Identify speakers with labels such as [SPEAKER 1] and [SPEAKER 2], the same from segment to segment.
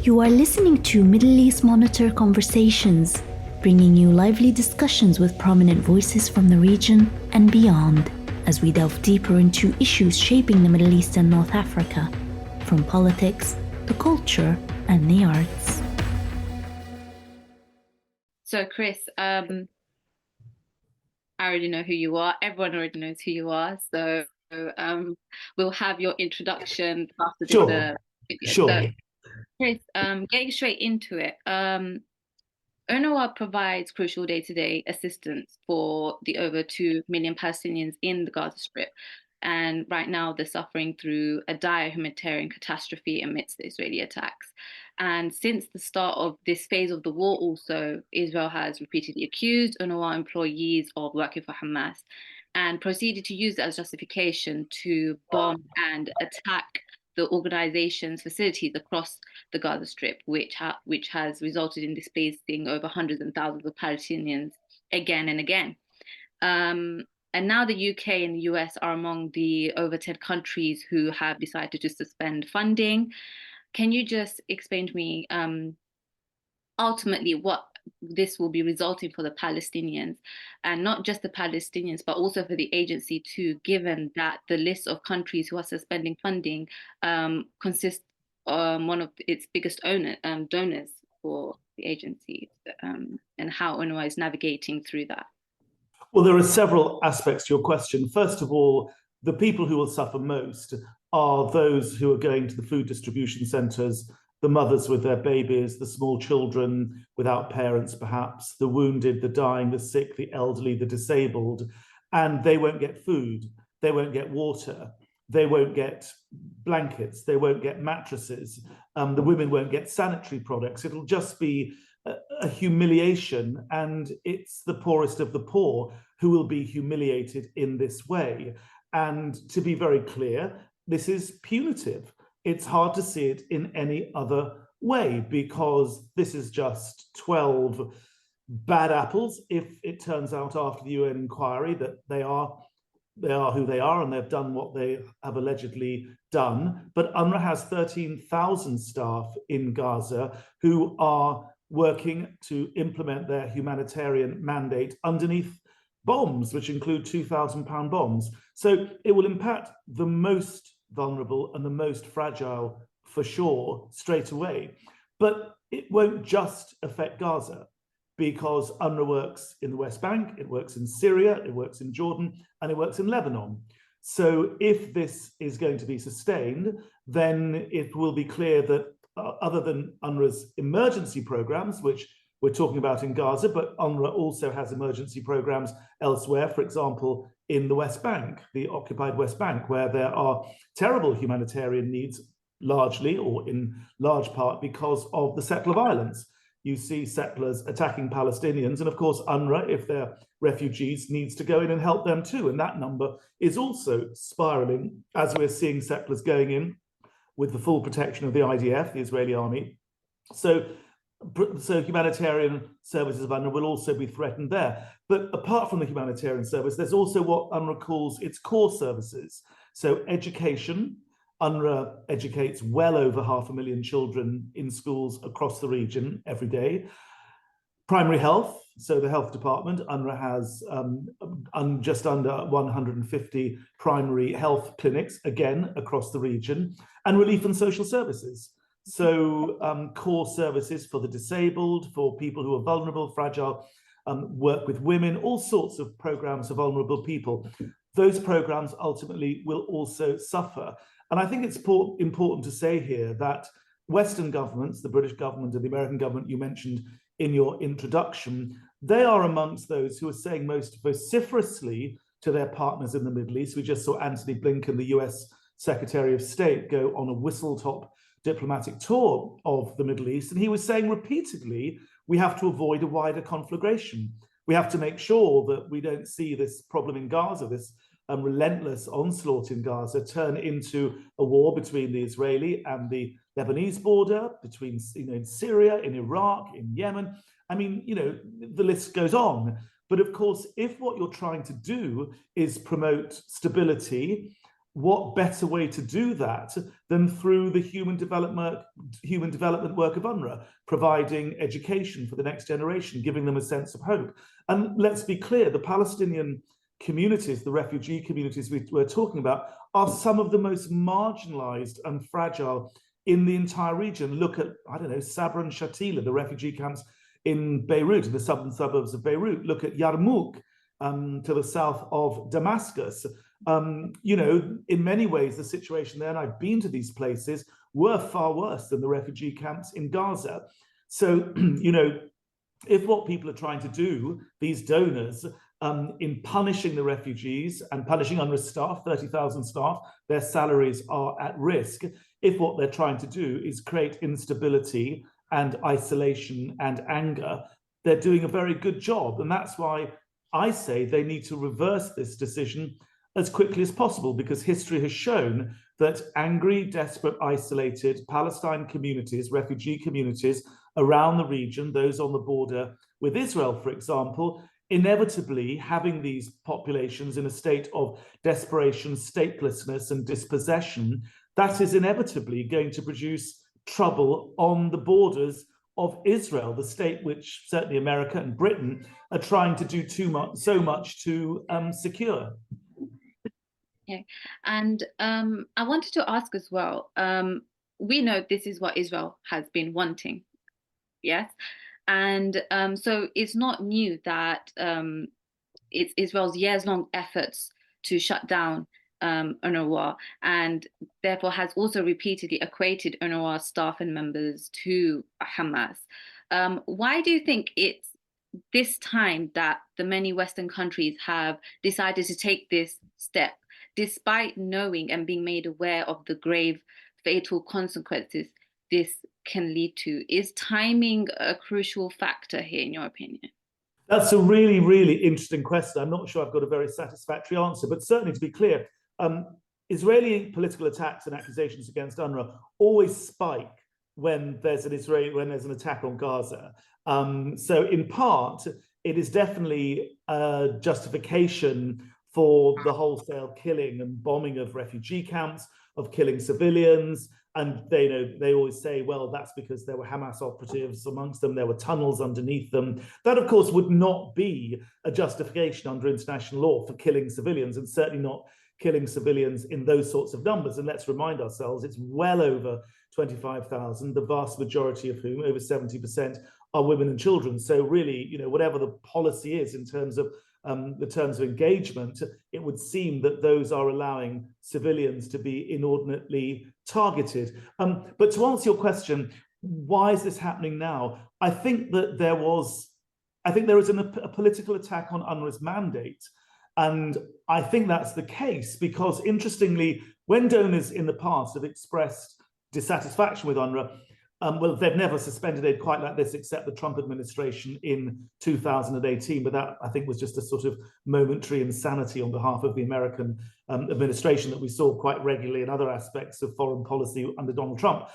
[SPEAKER 1] You are listening to Middle East Monitor Conversations, bringing you lively discussions with prominent voices from the region and beyond, as we delve deeper into issues shaping the Middle East and North Africa, from politics, the culture, and the arts.
[SPEAKER 2] So, Chris, I already know who you are. Everyone already knows who you are. So, we'll have your introduction after this video.
[SPEAKER 3] Sure.
[SPEAKER 2] So, Chris, getting straight into it, UNRWA provides crucial day-to-day assistance for the over 2 million Palestinians in the Gaza Strip. And right now they're suffering through a dire humanitarian catastrophe amidst the Israeli attacks. And since the start of this phase of the war also, Israel has repeatedly accused UNRWA employees of working for Hamas and proceeded to use that as justification to bomb and attack the organization's facilities across the Gaza Strip, which has resulted in displacing over hundreds and thousands of Palestinians again and again. And now the UK and the US are among the over 10 countries who have decided to suspend funding. Can you just explain to me ultimately what this will be resulting for the Palestinians, and not just the Palestinians, but also for the agency too, given that the list of countries who are suspending funding consists one of its biggest donors for the agency, and how UNRWA is navigating through that?
[SPEAKER 3] Well, there are several aspects to your question. First of all, the people who will suffer most are those who are going to the food distribution centres, the mothers with their babies, the small children without parents perhaps, the wounded, the dying, the sick, the elderly, the disabled, and they won't get food, they won't get water, they won't get blankets, they won't get mattresses, the women won't get sanitary products. It'll just be a humiliation, and it's the poorest of the poor who will be humiliated in this way. And to be very clear, this is punitive. It's hard to see it in any other way, because this is just 12 bad apples if it turns out after the UN inquiry that they are who they are and they've done what they have allegedly done. But UNRWA has 13,000 staff in Gaza who are working to implement their humanitarian mandate underneath bombs, which include 2,000-pound bombs. So it will impact the most vulnerable and the most fragile for sure straight away. But it won't just affect Gaza, because UNRWA works in the West Bank, it works in Syria, it works in Jordan, and it works in Lebanon. So if this is going to be sustained, then it will be clear that other than UNRWA's emergency programs, which we're talking about in Gaza, but UNRWA also has emergency programs elsewhere, for example, in the West Bank, the occupied West Bank, where there are terrible humanitarian needs, largely or in large part because of the settler violence. You see settlers attacking Palestinians, and of course UNRWA, if they're refugees, needs to go in and help them too, and that number is also spiraling as we're seeing settlers going in with the full protection of the IDF, the Israeli army. So humanitarian services of UNRWA will also be threatened there. But apart from the humanitarian service, there's also what UNRWA calls its core services. So education, UNRWA educates well over 500,000 children in schools across the region every day. Primary health, so the health department, UNRWA has just under 150 primary health clinics, again, across the region, and relief and social services. So core services for the disabled, for people who are vulnerable, fragile, work with women, all sorts of programs for vulnerable people. Those programs ultimately will also suffer. And I think it's important to say here that Western governments, the British government and the American government you mentioned in your introduction, they are amongst those who are saying most vociferously to their partners in the Middle East. We just saw Antony Blinken, the US Secretary of State, go on a whistle-top diplomatic tour of the Middle East, and he was saying repeatedly, we have to avoid a wider conflagration. We have to make sure that we don't see this problem in Gaza, this relentless onslaught in Gaza, turn into a war between the Israeli and the Lebanese border, between, in Syria, in Iraq, in Yemen. I mean, the list goes on. But of course, if what you're trying to do is promote stability, what better way to do that than through the human development work of UNRWA, providing education for the next generation, giving them a sense of hope. And let's be clear, the Palestinian communities, the refugee communities we're talking about, are some of the most marginalized and fragile in the entire region. Look at, I don't know, Sabra and Shatila, the refugee camps in Beirut, in the southern suburbs of Beirut. Look at Yarmouk, to the south of Damascus. You know, in many ways, the situation there, and I've been to these places, were far worse than the refugee camps in Gaza. So, you know, if what people are trying to do, these donors, in punishing the refugees and punishing UNRWA staff, 30,000 staff, their salaries are at risk. If what they're trying to do is create instability and isolation and anger, they're doing a very good job. And that's why I say they need to reverse this decision as quickly as possible, because history has shown that angry, desperate, isolated Palestine communities, refugee communities around the region, those on the border with Israel, for example, inevitably having these populations in a state of desperation, statelessness, and dispossession, that is inevitably going to produce trouble on the borders of Israel, the state which certainly America and Britain are trying to do so much to secure.
[SPEAKER 2] Okay, and I wanted to ask as well, we know this is what Israel has been wanting, yes? And so it's not new that it's Israel's years-long efforts to shut down UNRWA, and therefore has also repeatedly equated UNRWA staff and members to Hamas. Why do you think it's this time that the many Western countries have decided to take this step, despite knowing and being made aware of the grave, fatal consequences this can lead to? Is timing a crucial factor here, in your opinion?
[SPEAKER 3] That's a really, really interesting question. I'm not sure I've got a very satisfactory answer, but certainly to be clear, Israeli political attacks and accusations against UNRWA always spike when there's an attack on Gaza. So in part, it is definitely a justification for the wholesale killing and bombing of refugee camps, of killing civilians. And they always say, well, that's because there were Hamas operatives amongst them, there were tunnels underneath them. That, of course, would not be a justification under international law for killing civilians, and certainly not killing civilians in those sorts of numbers. And let's remind ourselves, it's well over 25,000, the vast majority of whom, over 70%, are women and children. So really, whatever the policy is in terms of the terms of engagement, it would seem that those are allowing civilians to be inordinately targeted. But to answer your question, why is this happening now? I think that there is a political attack on UNRWA's mandate. And I think that's the case because, interestingly, when donors in the past have expressed dissatisfaction with UNRWA, well, they've never suspended aid quite like this, except the Trump administration in 2018. But that, I think, was just a sort of momentary insanity on behalf of the American administration that we saw quite regularly in other aspects of foreign policy under Donald Trump.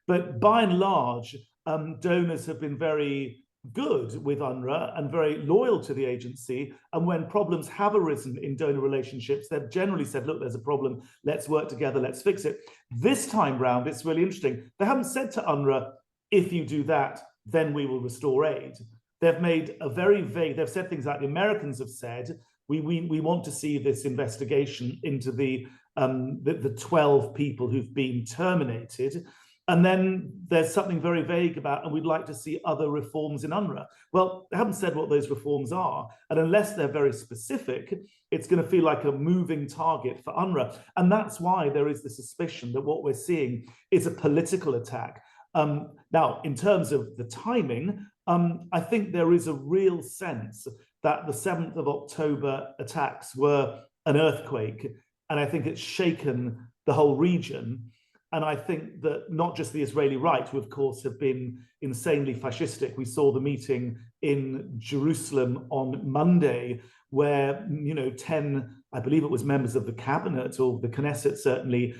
[SPEAKER 3] But by and large, donors have been very good with UNRWA and very loyal to the agency. And when problems have arisen in donor relationships, they've generally said, look, there's a problem, let's work together, let's fix it. This time round, it's really interesting. They haven't said to UNRWA, if you do that, then we will restore aid. They've made a very vague, they've said things like the Americans have said, we want to see this investigation into the 12 people who've been terminated. And then there's something very vague about, and we'd like to see other reforms in UNRWA. Well, they haven't said what those reforms are. And unless they're very specific, it's going to feel like a moving target for UNRWA. And that's why there is the suspicion that what we're seeing is a political attack. Now, in terms of the timing, I think there is a real sense that the 7th of October attacks were an earthquake. And I think it's shaken the whole region. And I think that not just the Israeli right, who of course have been insanely fascistic. We saw the meeting in Jerusalem on Monday where, 10, I believe it was members of the cabinet or the Knesset certainly,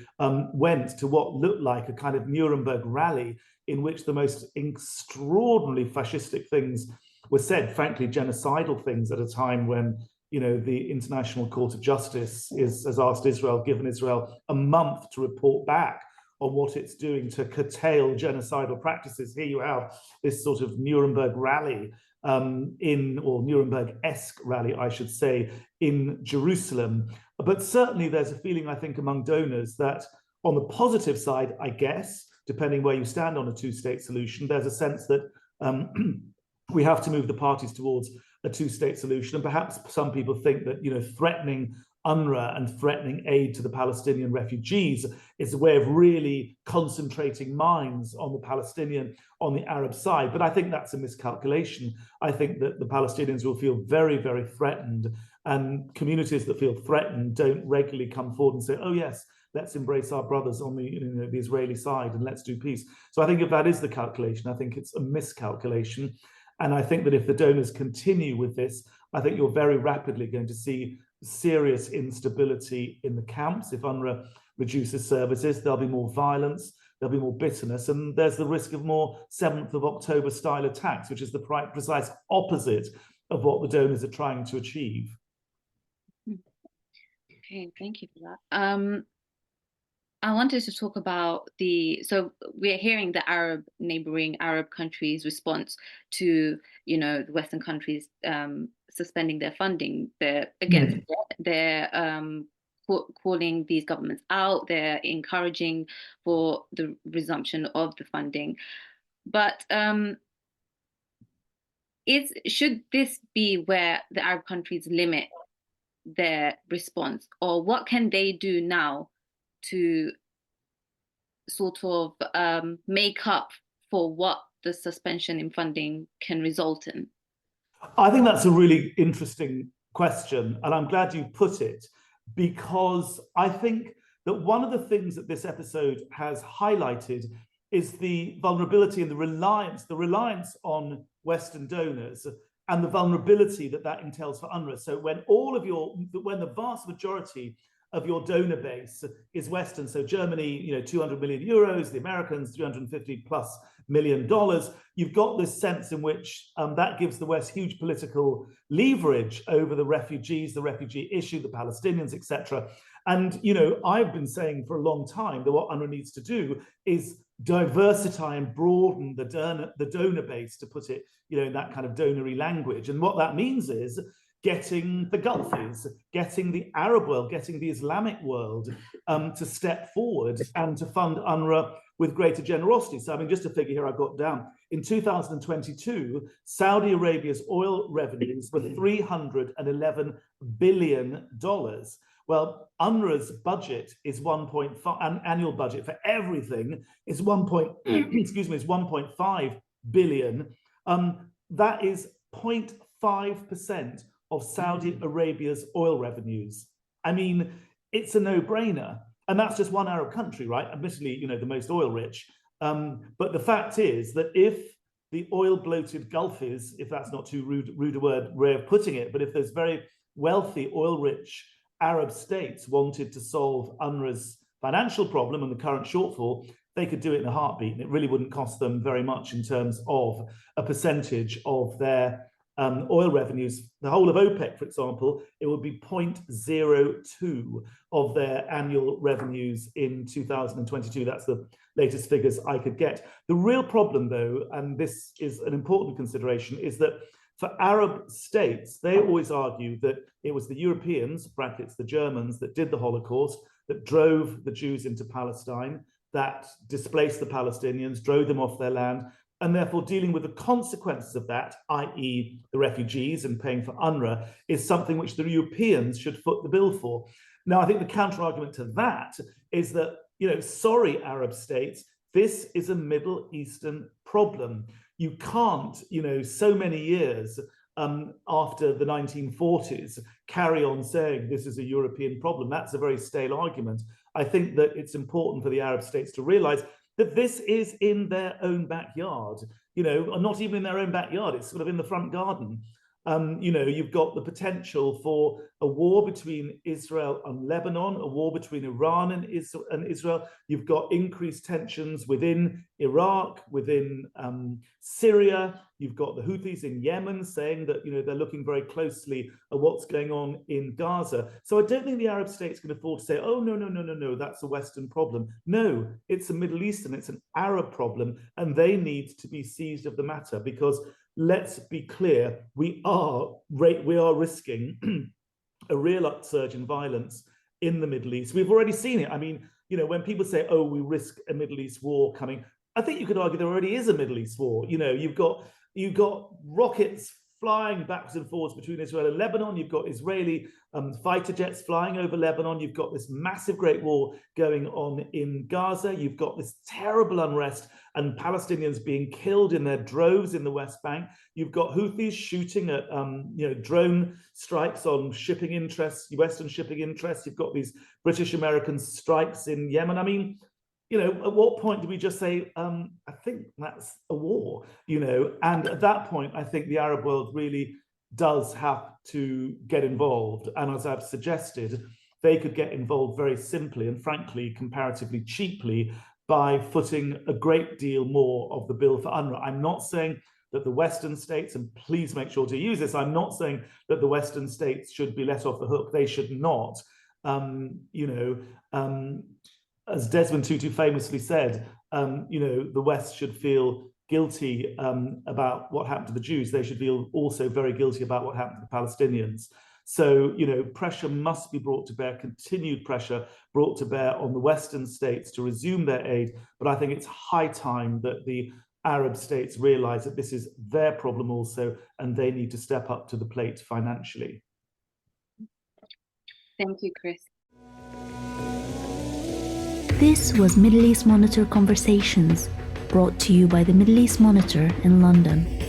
[SPEAKER 3] went to what looked like a kind of Nuremberg rally in which the most extraordinarily fascistic things were said, frankly, genocidal things at a time when the International Court of Justice has asked Israel, given Israel a month to report back on what it's doing to curtail genocidal practices. Here you have this sort of Nuremberg rally or Nuremberg-esque rally, I should say, in Jerusalem. But certainly there's a feeling, I think, among donors that on the positive side, I guess, depending where you stand on a two-state solution, there's a sense that we have to move the parties towards a two-state solution. And perhaps some people think that, threatening UNRWA and threatening aid to the Palestinian refugees is a way of really concentrating minds on the Arab side. But I think that's a miscalculation. I think that the Palestinians will feel very, very threatened, and communities that feel threatened don't regularly come forward and say, oh yes, let's embrace our brothers on the Israeli side and let's do peace. So I think if that is the calculation, I think it's a miscalculation. And I think that if the donors continue with this, I think you're very rapidly going to see serious instability in the camps. If UNRWA reduces services, there'll be more violence, there'll be more bitterness, and there's the risk of more 7th of October style attacks, which is the precise opposite of what the donors are trying to achieve.
[SPEAKER 2] Okay, thank you for that. I wanted to talk about so we're hearing the neighboring Arab countries' response to, the Western countries suspending their funding. They're against it. They're calling these governments out. They're encouraging for the resumption of the funding. But should this be where the Arab countries limit their response, or what can they do now to sort of make up for what the suspension in funding can result in?
[SPEAKER 3] I think that's a really interesting question, and I'm glad you put it, because I think that one of the things that this episode has highlighted is the vulnerability and the reliance on Western donors and the vulnerability that entails for UNRWA. So when when the vast majority of your donor base is Western, so Germany, 200 million euros, the Americans, $350+ million, you've got this sense in which that gives the West huge political leverage over the refugees, the refugee issue, the Palestinians, etc. And, I've been saying for a long time that what UNRWA needs to do is diversify and broaden the donor base, to put it, in that kind of donory language. And what that means is getting the Gulfies, getting the Arab world, getting the Islamic world to step forward and to fund UNRWA with greater generosity. So, just a figure here I've got down. In 2022, Saudi Arabia's oil revenues were $311 billion. Well, UNRWA's budget is 1.5, annual budget for everything is is 1.5 billion. That is 0.5% of Saudi Arabia's oil revenues. It's a no-brainer. And that's just one Arab country, right? Admittedly, the most oil rich. But the fact is that if the oil-bloated Gulfies, if that's not too rude a way of putting it, but if there's very wealthy, oil-rich Arab states wanted to solve UNRWA's financial problem and the current shortfall, they could do it in a heartbeat. And it really wouldn't cost them very much in terms of a percentage of their oil revenues. The whole of OPEC, for example, it would be 0.02 of their annual revenues in 2022. That's the latest figures I could get. The real problem, though, and this is an important consideration, is that for Arab states, they always argue that it was the Europeans, brackets the Germans, that did the Holocaust, that drove the Jews into Palestine, that displaced the Palestinians, drove them off their land, and therefore dealing with the consequences of that, i.e. the refugees and paying for UNRWA, is something which the Europeans should foot the bill for. Now, I think the counter-argument to that is that, sorry, Arab states, this is a Middle Eastern problem. You can't, so many years after the 1940s, carry on saying this is a European problem. That's a very stale argument. I think that it's important for the Arab states to realize that this is in their own backyard, not even in their own backyard, it's sort of in the front garden. You've got the potential for a war between Israel and Lebanon, a war between Iran and Israel. You've got increased tensions within Iraq, within Syria. You've got the Houthis in Yemen saying that they're looking very closely at what's going on in Gaza. So I don't think the Arab states can afford to say, oh, no, that's a Western problem. No, it's a Middle Eastern, it's an Arab problem, and they need to be seized of the matter, because let's be clear, we are risking a real upsurge in violence in the Middle East. We've already seen it. I mean, when people say, oh, we risk a Middle East war coming, I think you could argue there already is a Middle East war. You've got rockets flying backwards and forwards between Israel and Lebanon. You've got Israeli fighter jets flying over Lebanon. You've got this massive great war going on in Gaza. You've got this terrible unrest and Palestinians being killed in their droves in the West Bank. You've got Houthis shooting at drone strikes on shipping interests, Western shipping interests. You've got these British-American strikes in Yemen. I mean, at what point do we just say, I think that's a war, And at that point, I think the Arab world really does have to get involved. And as I've suggested, they could get involved very simply and frankly, comparatively cheaply, by footing a great deal more of the bill for UNRWA. I'm not saying that the Western states, and please make sure to use this, I'm not saying that the Western states should be let off the hook. They should not. As Desmond Tutu famously said, the West should feel guilty about what happened to the Jews. They should feel also very guilty about what happened to the Palestinians. So, pressure must be brought to bear, continued pressure brought to bear on the Western states to resume their aid. But I think it's high time that the Arab states realize that this is their problem also, and they need to step up to the plate financially.
[SPEAKER 2] Thank you, Chris.
[SPEAKER 1] This was Middle East Monitor Conversations, brought to you by the Middle East Monitor in London.